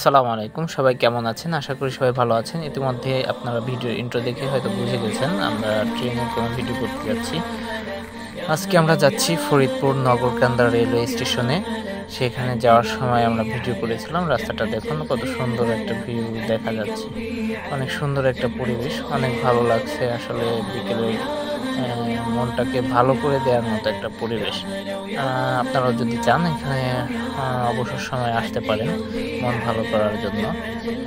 আসসালামু আলাইকুম, সবাই কেমন আছেন? আশা করি সবাই ভালো আছেন। ইতিমধ্যে আপনারা ভিডিওর ইন্ট্রো দেখে হয়তো বুঝে গেছেন আমরা ট্রেনে কোনো ভিডিও করতে যাচ্ছি। আজকে আমরা যাচ্ছি ফরিদপুর নগরকান্দা রেলওয়ে স্টেশনে। সেখানে যাওয়ার সময় আমরা ভিডিও করেছিলাম। রাস্তাটা দেখুন, কত সুন্দর একটা ভিউ দেখা যাচ্ছে। অনেক সুন্দর একটা পরিবেশ, অনেক ভালো লাগছে। আসলে বিকেলে মনটাকে ভালো করে দেওয়ার মতো একটা পরিবেশ। আপনারা যদি চান এখানে অবসর সময় আসতে পারেন মন ভালো করার জন্য।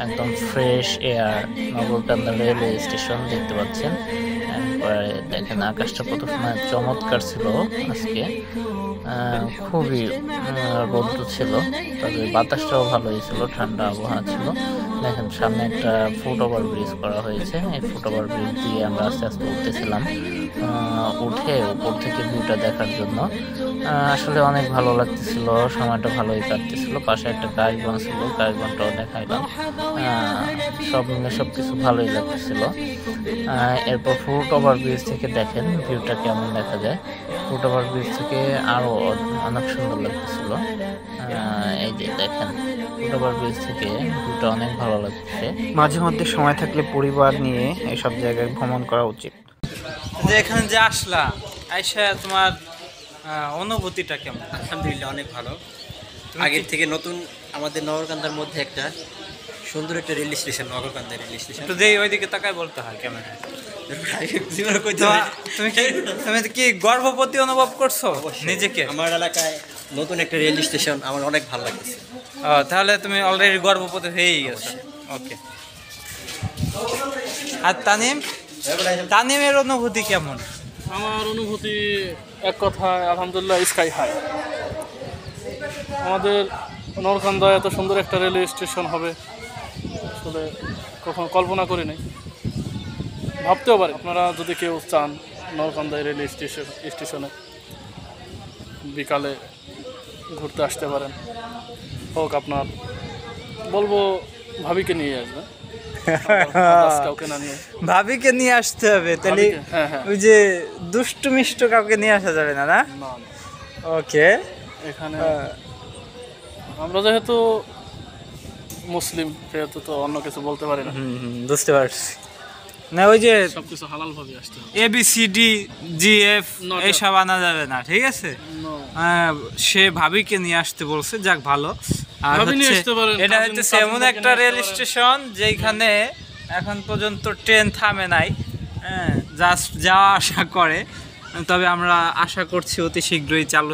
একদম fresh air, Nagarkanda railway station দেখতে পাচ্ছেন। একবারে দেখেন আকাশটা কত চমৎকার ছিল আজকে। খুবই রৌদ্র ছিল, তবে বাতাসটাও ভালোই ছিল, ঠান্ডা আবহাওয়া ছিল। দেখেন সামনে একটা ফুট ওভার ব্রিজ করা হয়েছে। এই ফুট ওভার ব্রিজ দিয়ে আমরা আস্তে আস্তে উঠতেছিলাম, উঠে উপর থেকে ভিউটা দেখার জন্য। আসলে অনেক ভালো লাগতেছিল, সময়টা ভালোই কাটতেছিল। পাশে একটা কাশবন ছিল, কাশবনটাও দেখাইলাম। সব মিলে সব কিছু ভালোই লাগতেছিল। এরপর ফুট ওভার ব্রিজ থেকে দেখেন ভিউটা কেমন দেখা যায়। ফুট ওভার ব্রিজ থেকে আরো অনেক সুন্দর লাগতেছিল। এই যে দেখেন ফুট ওভার ব্রিজ থেকে ভিউটা অনেক ভালো লাগতেছে। মাঝে মধ্যে সময় থাকলে পরিবার নিয়ে এসব জায়গায় ভ্রমণ করা উচিত। যে এখানে যে আসলা আইসা তোমার অনুভূতিটা কেমন? আলহামদুলিল্লাহ অনেক ভালো। আগের থেকে নতুন আমাদের নগরকান্দার মধ্যে একটা সুন্দর একটা rail station, Nagarkanda rail station. তো যে ওইদিকে তাকায় বলতে হয় কেমন? তুমি কি গর্ববতী অনুভব করছো নিজেকে? আমার এলাকায় নতুন একটা রেল স্টেশন আমার অনেক ভালো লাগছে। তাহলে তুমি অলরেডি গর্ববতী হয়েই গেছো। ওকে। আর তানিমের অনুভূতি কেমন? আমার অনুভূতি এক কথায় আলহামদুলিল্লাহ স্কাই হাই। আমাদের নগরকান্দায় এত সুন্দর একটা রেলওয়ে স্টেশন হবে আসলে কখনো কল্পনা করি নাই, ভাবতেও পারি। আপনারা যদি কেউ চান নগরকান্দায় রেলওয়ে স্টেশনে বিকালে ঘুরতে আসতে পারেন। হোক আপনার, বলবো ভাবিকে নিয়ে আসবে, কাউকে না নিয়ে। ভাবিকে নিয়ে আসতে হবে তাহলে? হ্যাঁ, ওই যে দুষ্টু মিষ্ট কাউকে নিয়ে আসা যাবে না? না, ওকে। এখানে আমরা যেহেতু মুসলিম সেহেতু তো অন্য কিছু বলতে পারি না। বুঝতে পারছি। না ওই যে সবকিছু হালাল ভাবে আসতে হবে। ABCD GF এইসব আনা যাবে না, ঠিক আছে? সে ভাবিকে নিয়ে আসতে বলছে, যাক ভালো। আর এটা হচ্ছে এমন একটা রেল স্টেশন যেখানে এখন পর্যন্ত ট্রেন থামে নাই, জাস্ট যাওয়া আসা করে। তবে আমরা আশা করছি অতি শীঘ্রই চালু